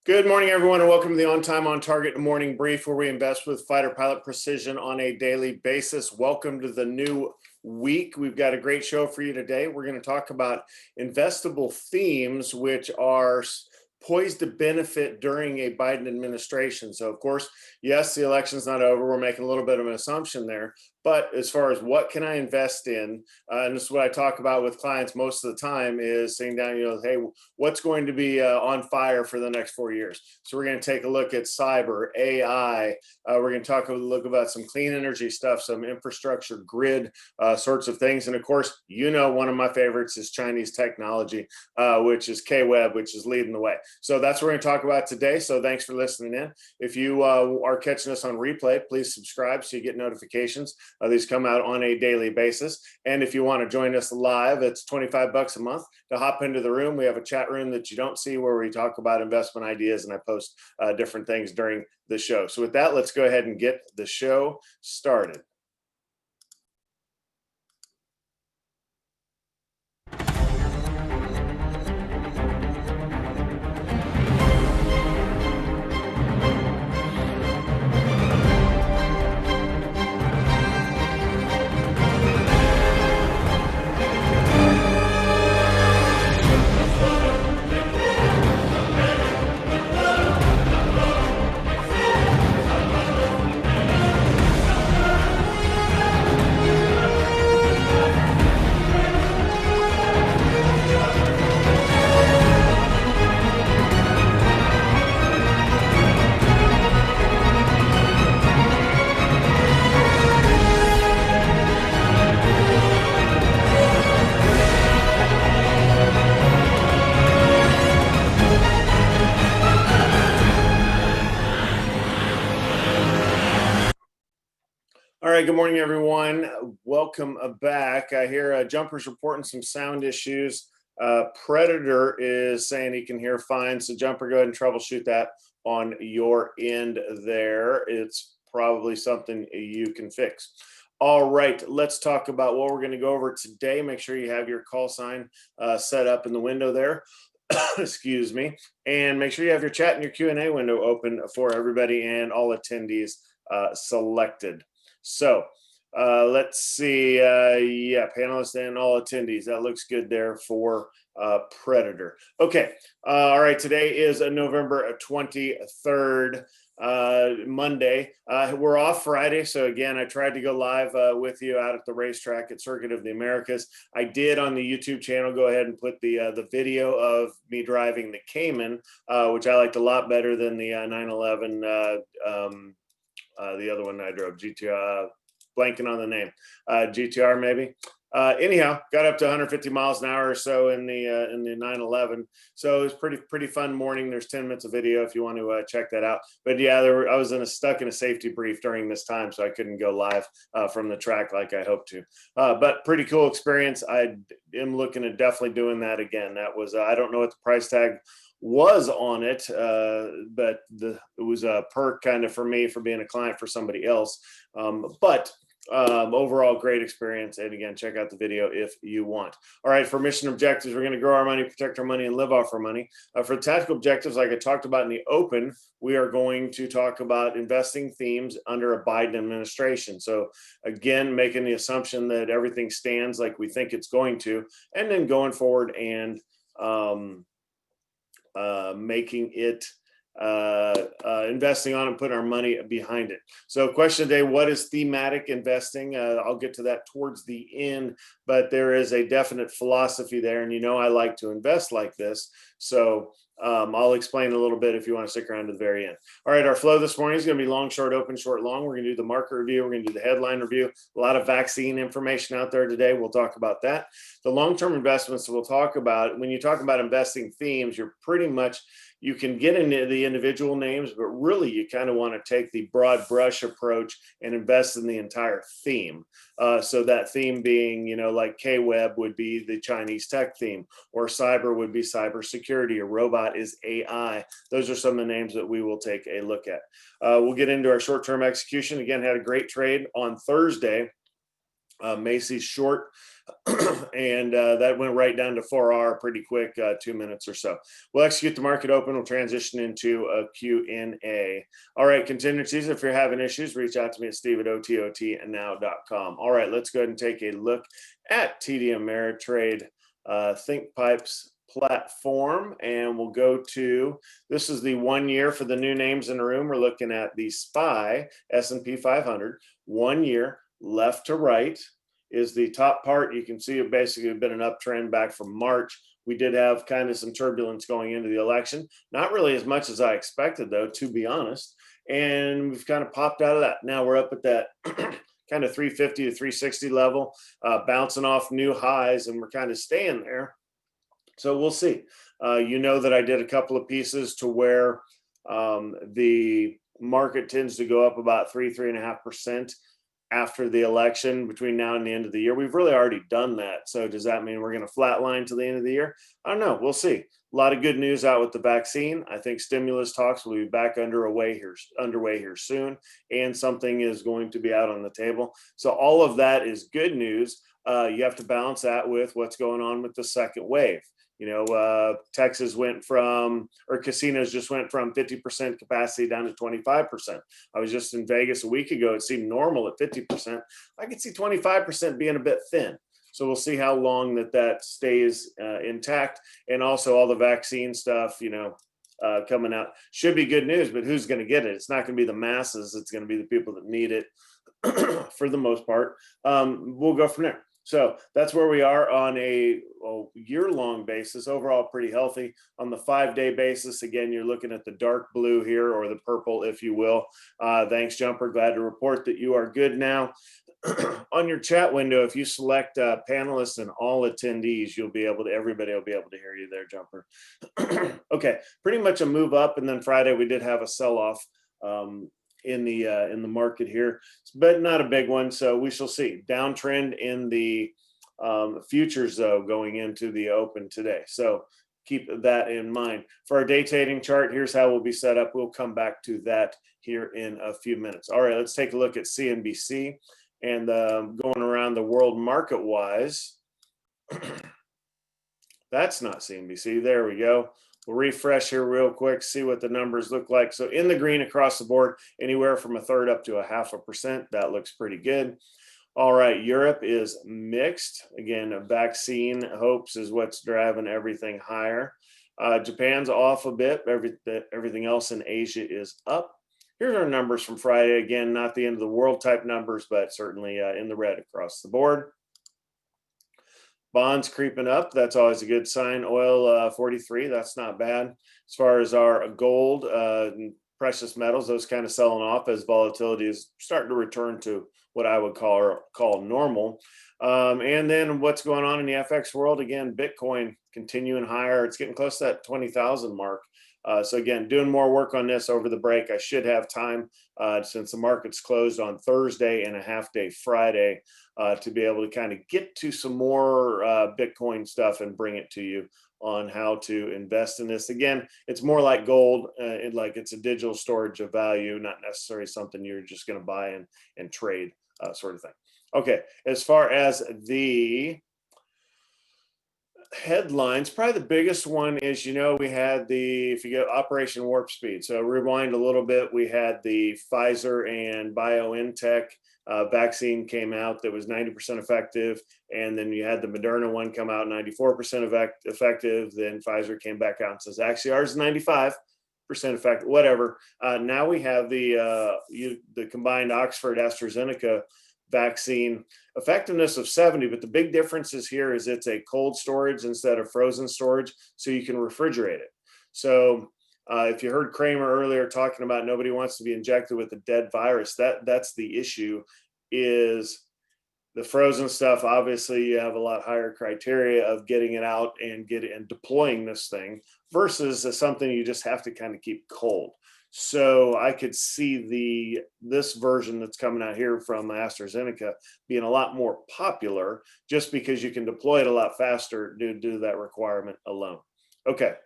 Good morning, everyone, and welcome to the On Time, On Target Morning Brief, where we invest with fighter pilot precision on a daily basis. Welcome to the new week. We've got a great show for you today. We're going to talk about investable themes, which are poised to benefit during a Biden administration. So, of course, yes, the election's not over. We're making a little bit of an assumption there. But as far as what can I invest in, and this is what I talk about with clients most of the time, is sitting down, hey, what's going to be on fire for the next 4 years? So we're going to take a look at cyber, AI. We're going to look about some clean energy stuff, some infrastructure, grid sorts of things. And of course, one of my favorites is Chinese technology, which is K-Web, which is leading the way. So that's what we're going to talk about today. So thanks for listening in. If you are catching us on replay, please subscribe so you get notifications. These come out on a daily basis. And if you want to join us live, it's $25 a month to hop into the room. We have a chat room that you don't see where we talk about investment ideas, and I post different things during the show. So with that, let's go ahead and get the show started. All right, good morning, everyone. Welcome back. I hear Jumper's reporting some sound issues. Predator is saying he can hear fine. So Jumper, go ahead and troubleshoot that on your end there. It's probably something you can fix. All right, let's talk about what we're going to go over today. Make sure you have your call sign set up in the window there. Excuse me. And make sure you have your chat and your Q&A window open for everybody and all attendees selected. So let's see. Panelists and all attendees. That looks good there for Predator. Okay. All right. Today is November 23rd, Monday. We're off Friday. So again, I tried to go live with you out at the racetrack at Circuit of the Americas. I did on the YouTube channel go ahead and put the video of me driving the Cayman, which I liked a lot better than the 911. The other one I drove, GTR, blanking on the name, GTR maybe. Anyhow, got up to 150 miles an hour or so in the 911. So it was pretty fun morning. There's 10 minutes of video if you want to check that out. But yeah, I was stuck in a safety brief during this time, so I couldn't go live from the track like I hoped to. But pretty cool experience. I am looking at definitely doing that again. That was I don't know what the price tag was on it, but it was a perk kind of for me for being a client for somebody else. But overall, great experience. And again, check out the video if you want. All right, for mission objectives, we're going to grow our money, protect our money, and live off our money. For tactical objectives, like I talked about in the open, we are going to talk about investing themes under a Biden administration. So again, making the assumption that everything stands like we think it's going to, and then going forward and making it investing on and putting our money behind it. So question today, what is thematic investing? I'll get to that towards the end, but there is a definite philosophy there. And I like to invest like this. So I'll explain a little bit if you want to stick around to the very end. All right, our flow this morning is going to be long, short, open, short, long. We're going to do the market review. We're going to do the headline review. A lot of vaccine information out there today. We'll talk about that. The long-term investments we'll talk about. When you talk about investing themes, you're pretty much, you can get into the individual names, but really you kind of want to take the broad brush approach and invest in the entire theme. So that theme being, like K-Web would be the Chinese tech theme, or cyber would be cybersecurity, or robot is AI. Those are some of the names that we will take a look at. We'll get into our short-term execution. Again, had a great trade on Thursday. Macy's short And that went right down to 4R pretty quick, 2 minutes or so. We'll execute the market open. We'll transition into a Q&A. All right, contingencies. If you're having issues, reach out to me at steve@ototnow.com. All right, let's go ahead and take a look at TD Ameritrade ThinkPipes platform, and we'll go to, this is the 1 year for the new names in the room. We're looking at the SPY S&P 500, 1 year left to right is the top part. You can see it basically been an uptrend back from March. We did have kind of some turbulence going into the election, not really as much as I expected though, to be honest, and we've kind of popped out of that. Now we're up at that kind of 350 to 360 level, bouncing off new highs, and we're kind of staying there. So we'll see. You know that I did a couple of pieces to where the market tends to go up about 3.5% after the election between now and the end of the year. We've really already done that. So does that mean we're going to flatline to the end of the year? I don't know. We'll see. A lot of good news out with the vaccine. I think stimulus talks will be back underway here soon, and something is going to be out on the table. So all of that is good news. You have to balance that with what's going on with the second wave. You know, Texas went from, or casinos just went from 50% capacity down to 25%. I was just in Vegas a week ago. It seemed normal at 50%. I could see 25% being a bit thin. So we'll see how long that stays intact. And also all the vaccine stuff, you know, coming out should be good news, but who's going to get it? It's not going to be the masses. It's going to be the people that need it for the most part. We'll go from there. So that's where we are on a year-long basis. Overall, pretty healthy. On the 5-day basis, again, you're looking at the dark blue here, or the purple, if you will. Thanks, Jumper. Glad to report that you are good now. On your chat window, if you select panelists and all attendees, everybody will be able to hear you there, Jumper. Okay, pretty much a move up, and then Friday we did have a sell-off in the market here, but not a big one. So we shall see. Downtrend in the futures though going into the open today. So keep that in mind. For our day trading chart, here's how we'll be set up. We'll come back to that here in a few minutes. All right, let's take a look at CNBC and going around the world market wise. That's not CNBC. There we go. We'll refresh here real quick, see what the numbers look like. So in the green across the board, anywhere from 1/3 up to 0.5%. That looks pretty good. All right, Europe is mixed. Again, vaccine hopes is what's driving everything higher. Japan's off a bit. Everything else in Asia is up. Here's our numbers from Friday. Again, not the end of the world type numbers, but certainly in the red across the board. Bonds creeping up. That's always a good sign. Oil 43. That's not bad. As far as our gold, precious metals, those kind of selling off as volatility is starting to return to what I would call normal. And then what's going on in the FX world? Again, Bitcoin continuing higher. It's getting close to that 20,000 mark. So again, doing more work on this over the break. I should have time since the market's closed on Thursday and a half-day Friday to be able to kind of get to some more Bitcoin stuff and bring it to you on how to invest in this. Again, it's more like gold, like it's a digital storage of value, not necessarily something you're just going to buy and trade sort of thing. Okay, as far as the headlines, probably the biggest one is, you know, we had if you get Operation Warp Speed. So rewind a little bit, we had the Pfizer and BioNTech vaccine came out that was 90% effective, and then you had the Moderna one come out 94% effective. Then Pfizer came back out and says, actually, ours is 95% effective, whatever. Now we have the combined Oxford AstraZeneca vaccine effectiveness of 70, but the big difference is here is it's a cold storage instead of frozen storage, so you can refrigerate it. So if you heard Kramer earlier talking about nobody wants to be injected with a dead virus, that's the issue. Is the frozen stuff, obviously you have a lot higher criteria of getting it out and deploying this thing versus something you just have to kind of keep cold. So I could see this version that's coming out here from AstraZeneca being a lot more popular just because you can deploy it a lot faster due to that requirement alone. Okay.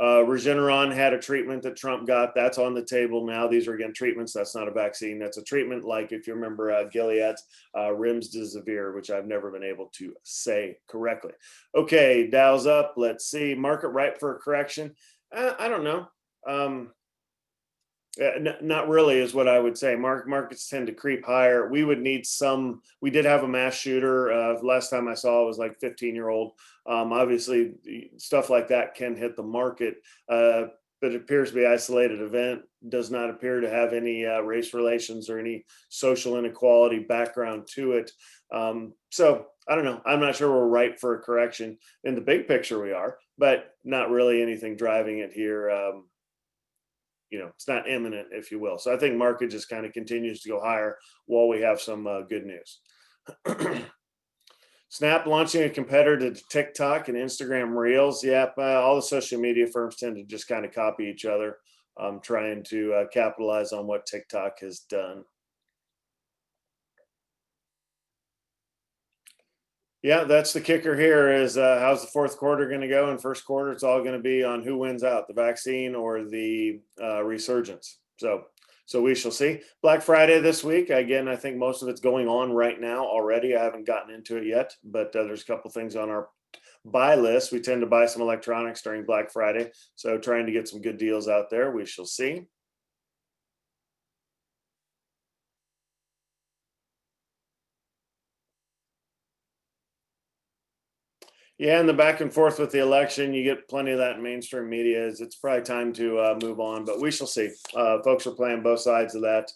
Regeneron had a treatment that Trump got. That's on the table now. These are, again, treatments. That's not a vaccine. That's a treatment, like, if you remember, Gilead's Remdesivir, which I've never been able to say correctly. Okay, Dow's up. Let's see. Market ripe for a correction. I don't know. Not really is what I would say. Markets tend to creep higher. We would need some. We did have a mass shooter. Last time I saw it was like 15-year-old. Obviously, stuff like that can hit the market, but it appears to be an isolated event. Does not appear to have any race relations or any social inequality background to it. So I don't know. I'm not sure we're ripe for a correction. In the big picture, we are, but not really anything driving it here. It's not imminent, if you will. So I think market just kind of continues to go higher while we have some good news. Snap launching a competitor to TikTok and Instagram Reels. Yep, all the social media firms tend to just kind of copy each other, trying to capitalize on what TikTok has done. Yeah, that's the kicker here is how's the fourth quarter going to go? In first quarter, it's all going to be on who wins out, the vaccine or the resurgence. So we shall see. Black Friday this week. Again, I think most of it's going on right now already. I haven't gotten into it yet, but there's a couple things on our buy list. We tend to buy some electronics during Black Friday. So trying to get some good deals out there. We shall see. Yeah, and the back and forth with the election, you get plenty of that in mainstream media. It's probably time to move on, but we shall see. Folks are playing both sides of that.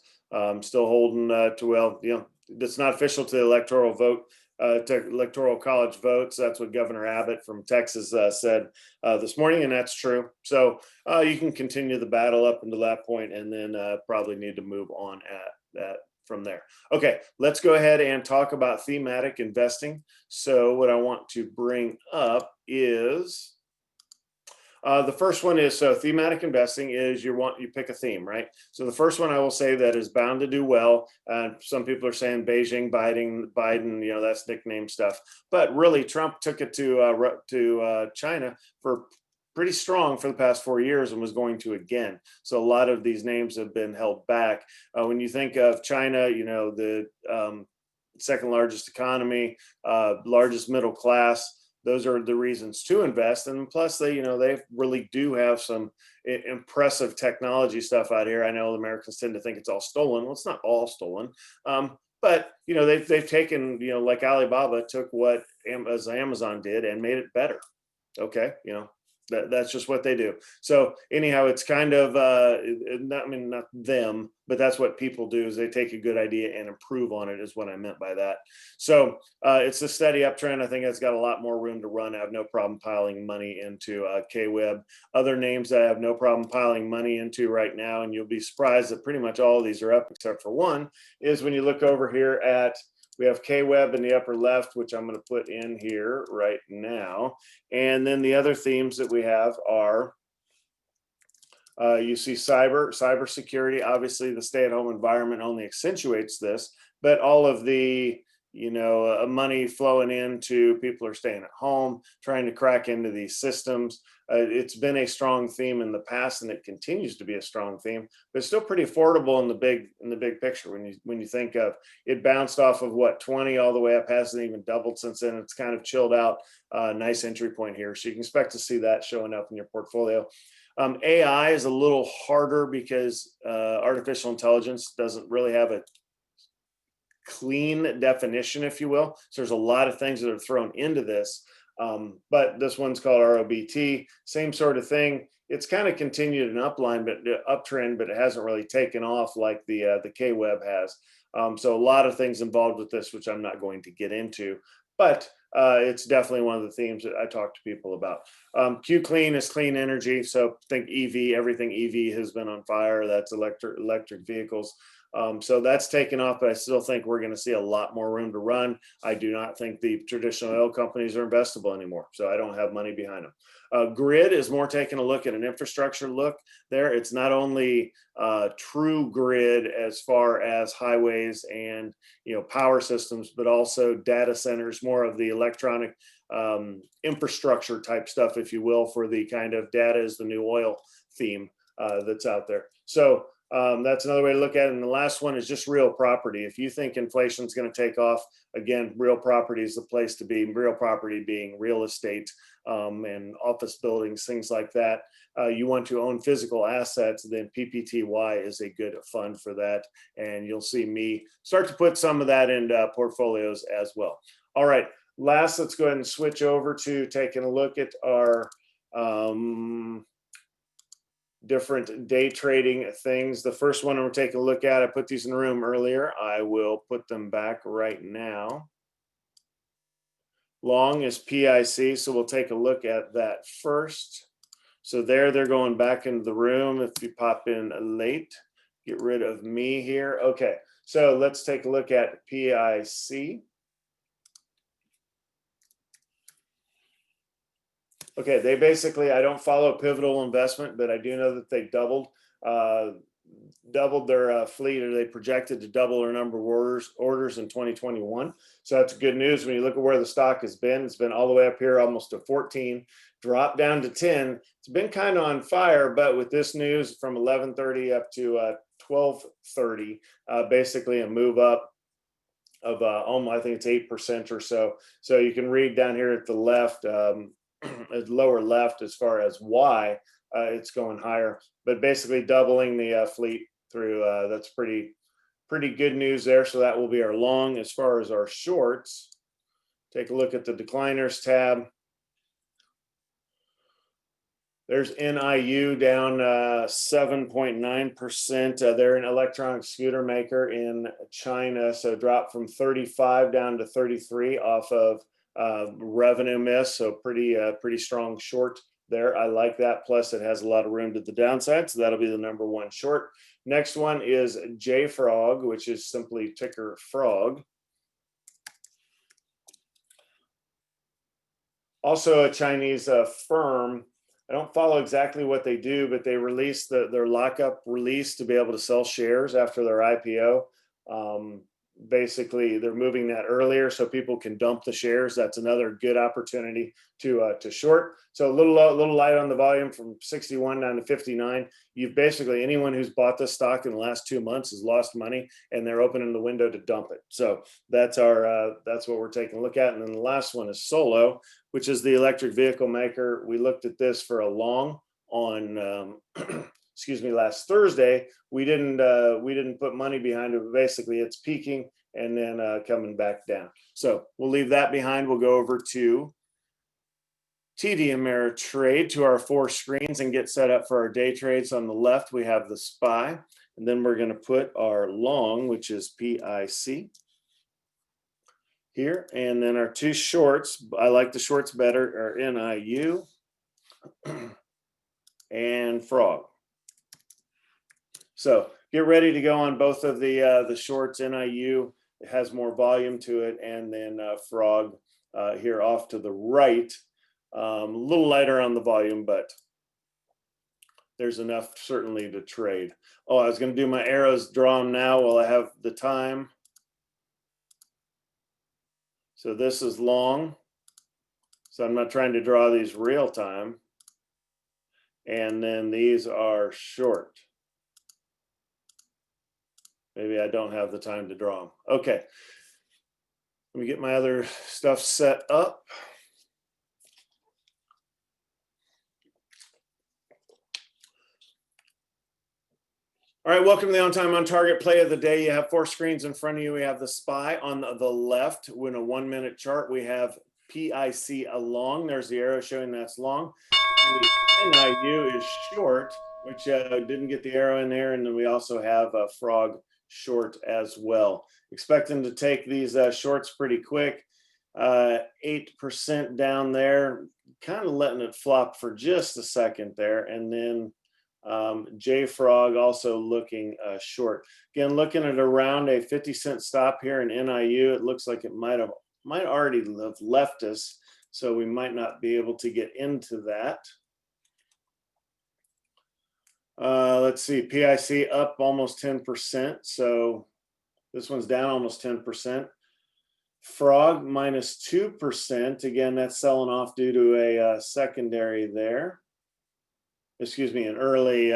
Still holding to, well, it's not official to the electoral vote, to electoral college votes. That's what Governor Abbott from Texas said this morning, and that's true. So you can continue the battle up until that point, and then probably need to move on at that from there. Okay, let's go ahead and talk about thematic investing. So what I want to bring up is the first one is, so thematic investing is you pick a theme, right? So the first one I will say that is bound to do well. Some people are saying Beijing, Biden, that's nickname stuff. But really, Trump took it to China for pretty strong for the past 4 years and was going to again. So a lot of these names have been held back. When you think of China, the second largest economy, largest middle class, those are the reasons to invest. And plus they really do have some impressive technology stuff out here. I know Americans tend to think it's all stolen. Well, it's not all stolen. But they've taken, like Alibaba took what Amazon did and made it better. Okay. That's just what they do. So anyhow, it's kind of not them, but that's what people do is they take a good idea and improve on it is what I meant by that. So it's a steady uptrend. I think it's got a lot more room to run. I have no problem piling money into KWeb. Other names that I have no problem piling money into right now, and you'll be surprised that pretty much all of these are up except for one, is when you look over here at, we have KWeb in the upper left, which I'm going to put in here right now. And then the other themes that we have are, you see cybersecurity. Obviously, the stay-at-home environment only accentuates this, but all of the money flowing into people are staying at home, trying to crack into these systems. It's been a strong theme in the past, and it continues to be a strong theme. But it's still pretty affordable in the big picture. When you think of it, bounced off of what 20 all the way up, hasn't even doubled since then. It's kind of chilled out. Nice entry point here, so you can expect to see that showing up in your portfolio. AI is a little harder because artificial intelligence doesn't really have a clean definition, if you will. So there's a lot of things that are thrown into this. But this one's called ROBT, same sort of thing. It's kind of continued an uptrend, but it hasn't really taken off like the KWeb has. So a lot of things involved with this, which I'm not going to get into, but it's definitely one of the themes that I talk to people about. QClean is clean energy. So think EV, everything EV has been on fire. That's electric vehicles. So that's taken off, but I still think we're going to see a lot more room to run. I do not think the traditional oil companies are investable anymore, so I don't have money behind them. Grid is more taking a look at an infrastructure look there. It's not only true grid as far as highways and power systems, but also data centers, more of the electronic infrastructure type stuff, if you will, for the kind of data is the new oil theme that's out there. So that's another way to look at it. And the last one is just real property. If you think inflation is going to take off, again, real property is the place to be. Real property being real estate and office buildings, things like that. You want to own physical assets, then PPTY is a good fund for that. And you'll see me start to put some of that into portfolios as well. All right, last, let's go ahead and switch over to taking a look at our different day trading things. The first one we're taking a look at, I put these in the room earlier. I will put them back right now. Long is PIC, so we'll take a look at that first. So they're going back into the room. If you pop in late, get rid of me here. Okay, so let's take a look at PIC. Okay, they basically, I don't follow Pivotal Investment, but I do know that they doubled their fleet, or they projected to double their number of orders in 2021. So that's good news. When you look at where the stock has been, it's been all the way up here almost to 14, dropped down to 10. It's been kind of on fire, but with this news from 11:30 up to 12:30, basically a move up of almost, I think it's 8% or so. So you can read down here at the left, lower left, as far as why it's going higher, but basically doubling the fleet through. That's pretty good news there. So that will be our long. As far as our shorts, take a look at the decliners tab. There's NIU down 7.9%. They're an electronic scooter maker in China, so dropped from 35 down to 33 off of revenue miss. So pretty strong short there. I like that. Plus, it has a lot of room to the downside, so that'll be the number one short. Next one is JFrog, which is simply ticker Frog. Also a Chinese firm. I don't follow exactly what they do, but they released their lockup release to be able to sell shares after their IPO. Basically, they're moving that earlier so people can dump the shares. That's another good opportunity to short. So a little light on the volume from 61 down to 59. You've basically, anyone who's bought this stock in the last 2 months has lost money, and they're opening the window to dump it. So that's what we're taking a look at. And then the last one is Solo, which is the electric vehicle maker. We looked at this for a long on excuse me, last Thursday. We didn't put money behind it, but basically it's peaking and then coming back down. So we'll leave that behind. We'll go over to TD Ameritrade, to our 4 screens, and get set up for our day trades. On the left, we have the SPY, and then we're going to put our long, which is PIC here. And then our 2 shorts, I like the shorts better, are NIU and Frog. So get ready to go on both of the shorts. NIU, it has more volume to it, and then Frog here off to the right, a little lighter on the volume, but there's enough certainly to trade. Oh, I was going to do my arrows, draw them now while I have the time. So this is long, so I'm not trying to draw these real time, and then these are short. Maybe I don't have the time to draw them. Okay, let me get my other stuff set up. All right, welcome to the On Time On Target play of the day. You have 4 screens in front of you. We have the SPY on the left. In a 1-minute chart, we have PIC long. There's the arrow showing that's long. The NIU is short, which didn't get the arrow in there. And then we also have a Frog short as well. Expecting to take these shorts pretty quick. 8% down there, kind of letting it flop for just a second there. And then JFrog also looking short. Again, looking at around a 50-cent stop here in NIU. It looks like it might already have left us, so we might not be able to get into that. Let's see, PIC up almost 10%, so this one's down almost 10%. Frog minus 2%. Again, that's selling off due to a secondary there. Excuse me, an early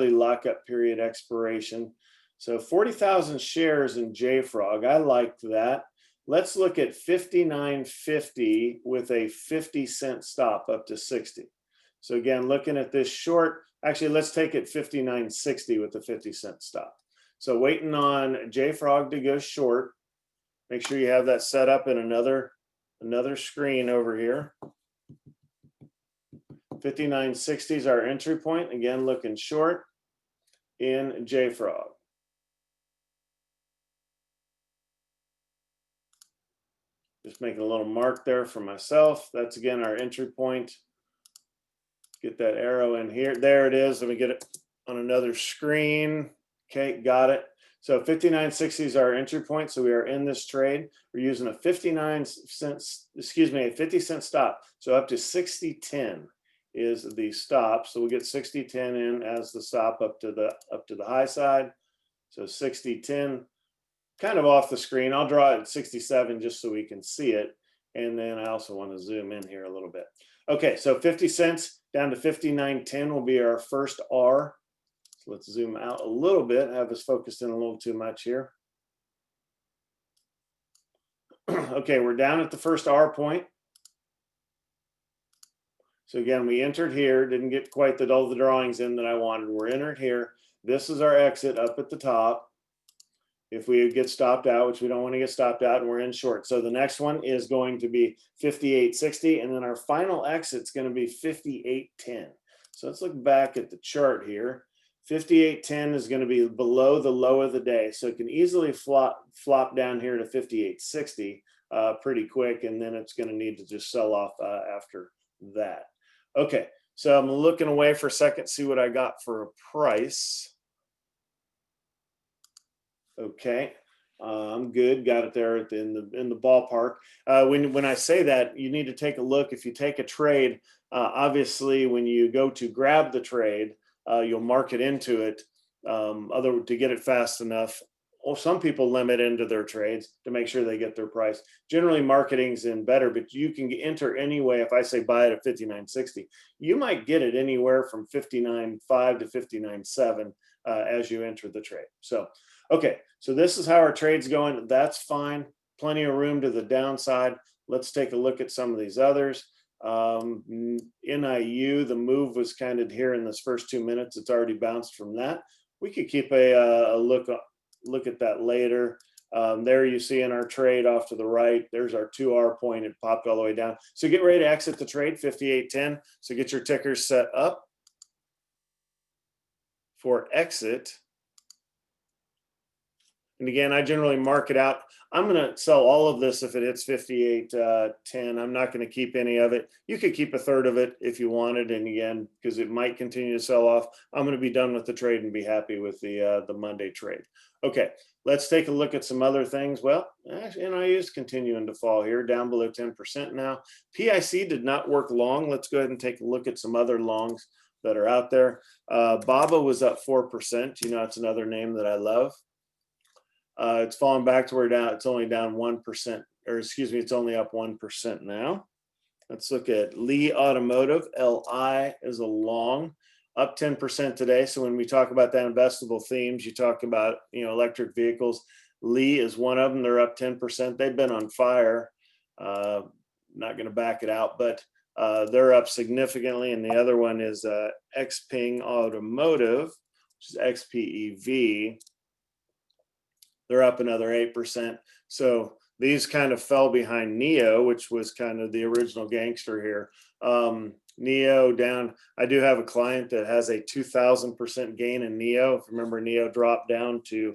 lockup period expiration. So 40,000 shares in JFrog. I liked that. Let's look at 59.50 with a 50-cent stop up to 60. So again, looking at this short, actually, let's take it 59.60 with the 50-cent stop. So waiting on JFrog to go short. Make sure you have that set up in another screen over here. 59.60 is our entry point. Again, looking short in JFrog. Just making a little mark there for myself. That's again our entry point. Get that arrow in here. There it is. Let me get it on another screen. Okay, got it. So 59.60 is our entry point. So we are in this trade. We're using a 50-cent stop. So up to 60.10 is the stop. So we'll get 60.10 in as the stop up to the high side. So 60.10, kind of off the screen. I'll draw it at 67 just so we can see it. And then I also want to zoom in here a little bit. Okay, so 50 cents down to 59.10 will be our first R. So let's zoom out a little bit. I have us focused in a little too much here. Okay, we're down at the first R point. So again, we entered here, didn't get quite all the drawings in that I wanted. We're entered here. This is our exit up at the top. If we get stopped out, which we don't want to get stopped out, and we're in short. So the next one is going to be 58.60, and then our final exit is going to be 58.10. So let's look back at the chart here. 58.10 is going to be below the low of the day, so it can easily flop down here to 58.60 pretty quick, and then it's going to need to just sell off after that. Okay, so I'm looking away for a second, see what I got for a price. Okay, I'm good. Got it there in the ballpark. When I say that, you need to take a look. If you take a trade, obviously when you go to grab the trade, you'll mark it into it to get it fast enough. Well, some people limit into their trades to make sure they get their price. Generally, marketing's in better, but you can enter anyway. If I say buy it at 59.60, you might get it anywhere from 59.5 to 59.7 as you enter the trade. So. Okay, so this is how our trade's going. That's fine. Plenty of room to the downside. Let's take a look at some of these others. NIU, the move was kind of here in this first 2 minutes. It's already bounced from that. We could keep a look at that later. There you see in our trade off to the right, there's our 2R point. It popped all the way down. So get ready to exit the trade, 58.10. So get your tickers set up for exit. And again, I generally mark it out. I'm going to sell all of this if it hits 58.10. I'm not going to keep any of it. You could keep a third of it if you wanted. And again, because it might continue to sell off, I'm going to be done with the trade and be happy with the Monday trade. Okay, let's take a look at some other things. Well, NIU is continuing to fall here, down below 10% now. PIC did not work long. Let's go ahead and take a look at some other longs that are out there. BABA was up 4%. You know, it's another name that I love. It's fallen back to where it's only down 1%, or excuse me, it's only up 1% now. Let's look at Lee Automotive. LI is a long, up 10% today. So when we talk about that investable themes, you talk about, electric vehicles. Lee is one of them. They're up 10%. They've been on fire. Not going to back it out, but they're up significantly. And the other one is Xpeng Automotive, which is XPEV. They're up another 8%. So these kind of fell behind NIO, which was kind of the original gangster here. NIO down. I do have a client that has a 2,000% gain in NIO. If you remember, NIO dropped down to,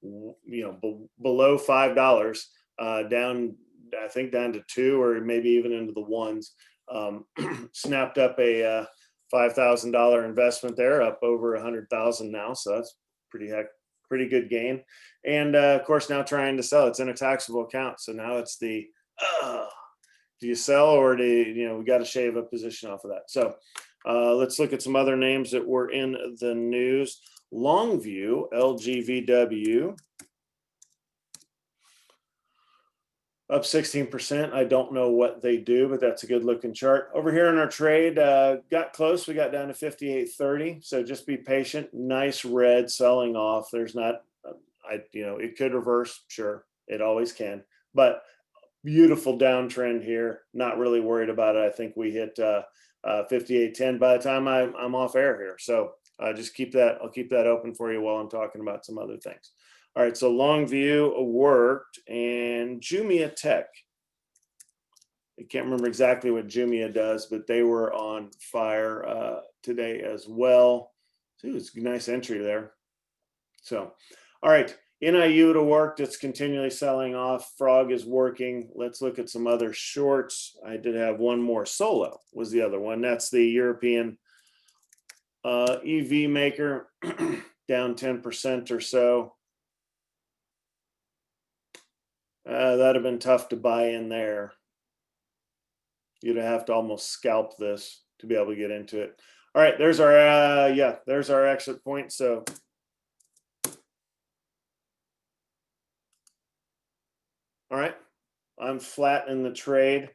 below $5, down, I think down to 2 or maybe even into the 1s. Snapped up a $5,000 investment there, up over 100,000 now. So that's pretty good gain. And of course, now trying to sell. It's in a taxable account. So now it's the, do you sell or do you, we got to shave a position off of that. So let's look at some other names that were in the news. Longview, LGVW. up 16%. I don't know what they do, but that's a good looking chart. Over here in our trade, got close. We got down to 58.30. So just be patient. Nice red selling off. There's not, it could reverse. Sure, it always can. But beautiful downtrend here. Not really worried about it. I think we hit 58.10 by the time I'm off air here. So just keep that. I'll keep that open for you while I'm talking about some other things. All right, so long view worked, and Jumia Tech. I can't remember exactly what Jumia does, but they were on fire today as well. So it's a nice entry there. So, all right, NIU to worked. It's continually selling off. Frog is working. Let's look at some other shorts. I did have one more. Solo was the other one. That's the European EV maker, down 10% or so. That'd have been tough to buy in there. You'd have to almost scalp this to be able to get into it. All right, there's our there's our exit point. So all right, I'm flat in the trade.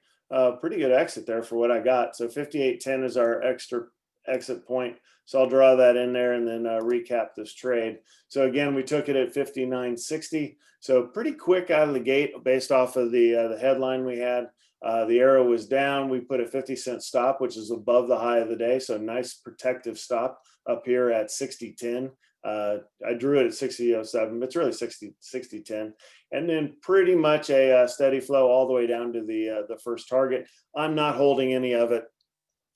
Pretty good exit there for what I got. So 58.10 is our extra exit point. So I'll draw that in there and then recap this trade. So again, we took it at 59.60. So pretty quick out of the gate based off of the headline we had. The arrow was down. We put a 50-cent stop, which is above the high of the day. So nice protective stop up here at 60.10. I drew it at 60.07, but it's really 60.10. And then pretty much a steady flow all the way down to the first target. I'm not holding any of it.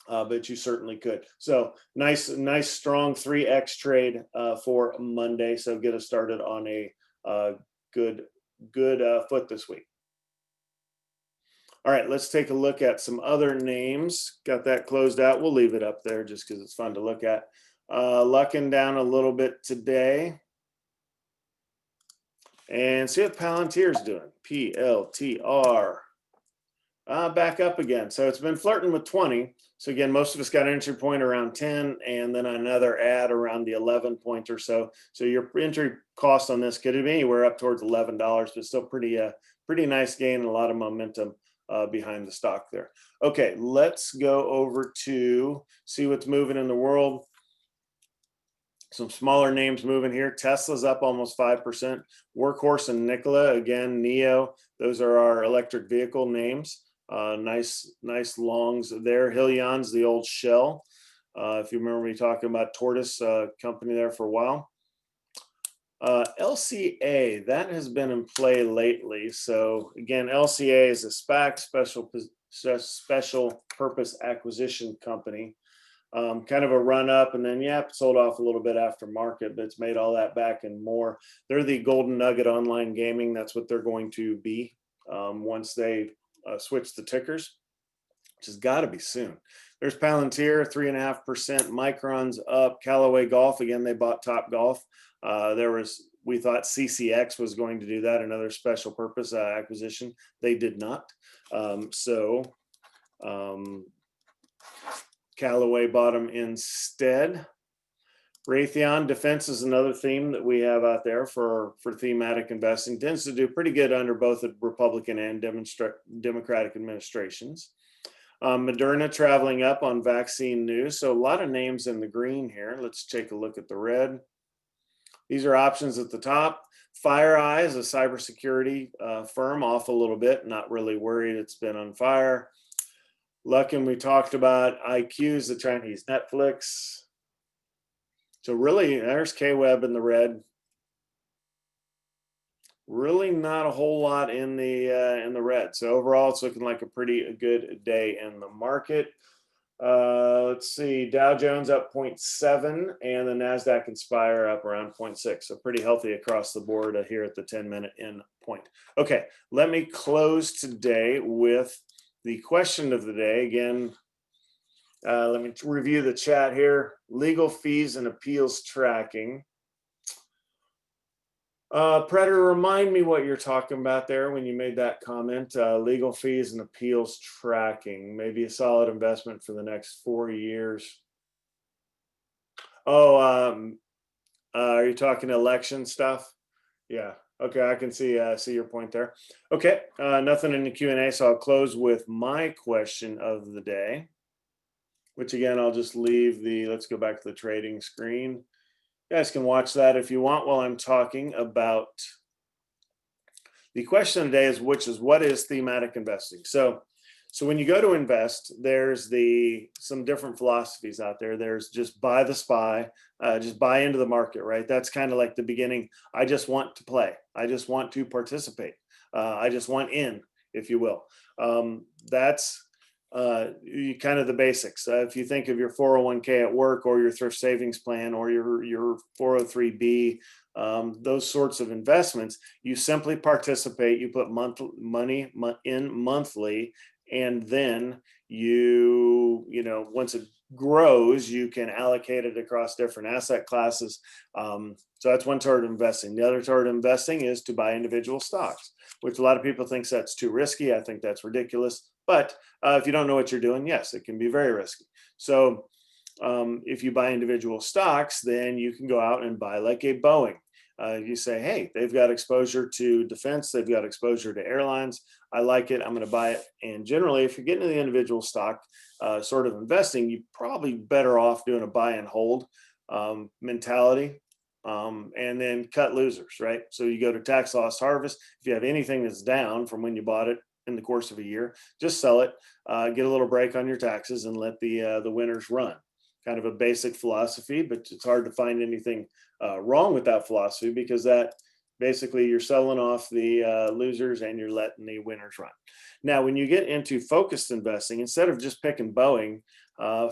But you certainly could. So nice, strong 3x trade for Monday. So get us started on a good foot this week. All right, let's take a look at some other names. Got that closed out. We'll leave it up there just because it's fun to look at. Lucking down a little bit today. And see what Palantir's doing. PLTR. Back up again. So it's been flirting with 20. So again, most of us got an entry point around 10 and then another add around the 11 point or so. So your entry cost on this could be anywhere up towards $11, but still pretty nice gain and a lot of momentum behind the stock there. Okay, let's go over to see what's moving in the world. Some smaller names moving here. Tesla's up almost 5%. Workhorse and Nikola, again, NIO. Those are our electric vehicle names. Nice longs there. Hyliion's the old Shell. If you remember me talking about Tortoise company there for a while. LCA, that has been in play lately. So again, LCA is a SPAC, special purpose acquisition company. Kind of a run up, and then it sold off a little bit after market, but it's made all that back and more. They're the golden nugget online gaming. That's what they're going to be once they switch the tickers, which has got to be soon. There's Palantir, 3.5%. Micron's up. Callaway Golf, again, they bought Top Golf. We thought CCX was going to do that, another special purpose acquisition. They did not. Callaway bought them instead. Raytheon Defense is another theme that we have out there for thematic investing. Tends to do pretty good under both the Republican and Democratic administrations. Moderna traveling up on vaccine news. So a lot of names in the green here. Let's take a look at the red. These are options at the top. FireEye is a cybersecurity firm, off a little bit. Not really worried it's been on fire. Luckin, we talked about. IQ is the Chinese Netflix. So really, there's KWeb in the red. Really not a whole lot in the red. So overall, it's looking like a pretty good day in the market. Let's see, Dow Jones up 0.7 and the NASDAQ Inspire up around 0.6. So pretty healthy across the board here at the 10-minute in point. Okay, let me close today with the question of the day. Again, let me review the chat here. Legal fees and appeals tracking. Predator, remind me what you're talking about there when you made that comment. Legal fees and appeals tracking, maybe a solid investment for the next 4 years. Oh, are you talking election stuff? Yeah. Okay, I can see your point there. Okay, nothing in the Q&A, so I'll close with my question of the day, which again, I'll just leave let's go back to the trading screen. You guys can watch that if you want while I'm talking about the question today is what is thematic investing? So when you go to invest, there's some different philosophies out there. There's just buy the SPY, just buy into the market, right? That's kind of like the beginning. I just want to play. I just want to participate. I just want in, if you will. That's kind of the basics. If you think of your 401k at work or your thrift savings plan or your 403b, those sorts of investments, you simply participate. You put money in monthly, and then once it grows, you can allocate it across different asset classes. So that's one sort of investing. The other sort of investing is to buy individual stocks, which a lot of people think that's too risky. I think that's ridiculous. But if you don't know what you're doing, yes, it can be very risky. So if you buy individual stocks, then you can go out and buy like a Boeing. You say, hey, they've got exposure to defense, they've got exposure to airlines. I like it, I'm going to buy it. And generally, if you're getting into the individual stock sort of investing, you're probably better off doing a buy and hold mentality, and then cut losers, right? So you go to tax loss harvest. If you have anything that's down from when you bought it in the course of a year, just sell it, get a little break on your taxes, and let the winners run. Kind of a basic philosophy, but it's hard to find anything wrong with that philosophy, because that basically you're selling off the losers and you're letting the winners run. Now, when you get into focused investing, instead of just picking Boeing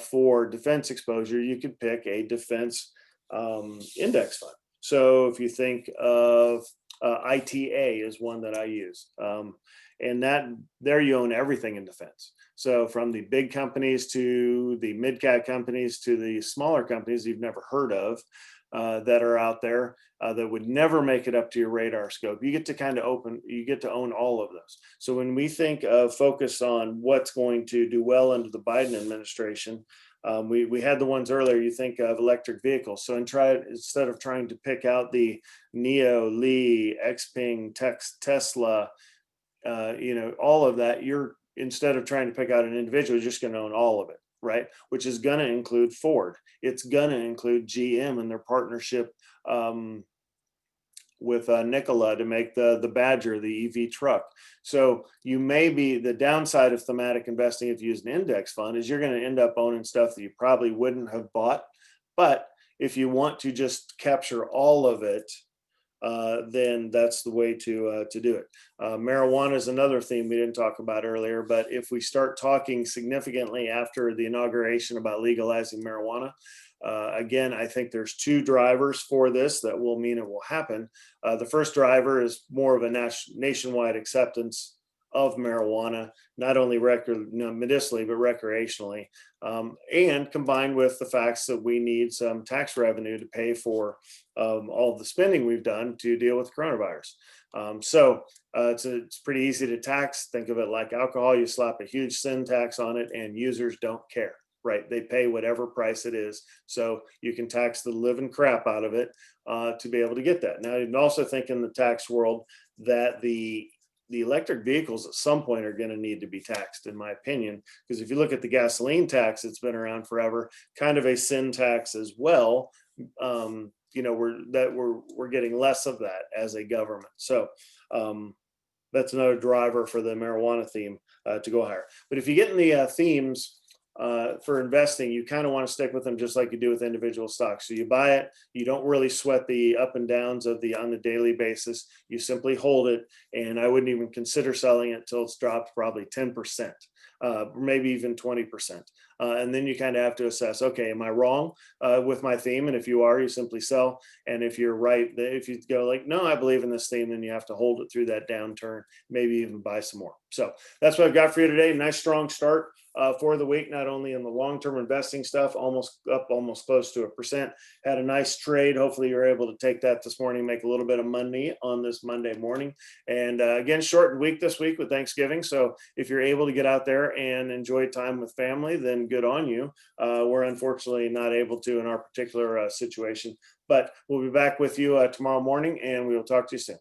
for defense exposure, you could pick a defense index fund. So if you think of ITA is one that I use, and that there you own everything in defense. So from the big companies to the mid-cap companies to the smaller companies you've never heard of that are out there that would never make it up to your radar scope, you get to own all of those. So when we think of focus on what's going to do well under the Biden administration, we had the ones earlier. You think of electric vehicles. So instead of trying to pick out the NIO, Lee, Xpeng, Tesla, all of that, instead of trying to pick out an individual, you're just going to own all of it, right? Which is going to include Ford. It's going to include GM and their partnership with Nikola to make the Badger, the EV truck. So the downside of thematic investing, if you use an index fund, is you're going to end up owning stuff that you probably wouldn't have bought. But if you want to just capture all of it, then that's the way to do it. Marijuana is another theme we didn't talk about earlier, but if we start talking significantly after the inauguration about legalizing marijuana, again, I think there's two drivers for this that will mean it will happen. The first driver is more of a nationwide acceptance of marijuana, not only medicinally, but recreationally, and combined with the facts that we need some tax revenue to pay for all of the spending we've done to deal with coronavirus. So it's pretty easy to tax. Think of it like alcohol. You slap a huge sin tax on it and users don't care, right? They pay whatever price it is. So you can tax the living crap out of it to be able to get that. Now, you can also think in the tax world that the electric vehicles at some point are going to need to be taxed, in my opinion, because if you look at the gasoline tax, it's been around forever, kind of a sin tax as well. We're getting less of that as a government. So that's another driver for the marijuana theme to go higher. But if you get in the themes for investing, you kind of want to stick with them just like you do with individual stocks. So you buy it, you don't really sweat the up and downs on the daily basis. You simply hold it, and I wouldn't even consider selling it until it's dropped probably 10%, maybe even 20%. And then you kind of have to assess, okay, am I wrong with my theme? And if you are, you simply sell. And if you're right, if you go like, no, I believe in this theme, then you have to hold it through that downturn, maybe even buy some more. So that's what I've got for you today. Nice, strong start for the week, not only in the long-term investing stuff, almost close to 1%. Had a nice trade. Hopefully you're able to take that this morning, make a little bit of money on this Monday morning. And again, shortened week this week with Thanksgiving. So if you're able to get out there and enjoy time with family, then good on you. We're unfortunately not able to in our particular situation, but we'll be back with you tomorrow morning, and we will talk to you soon.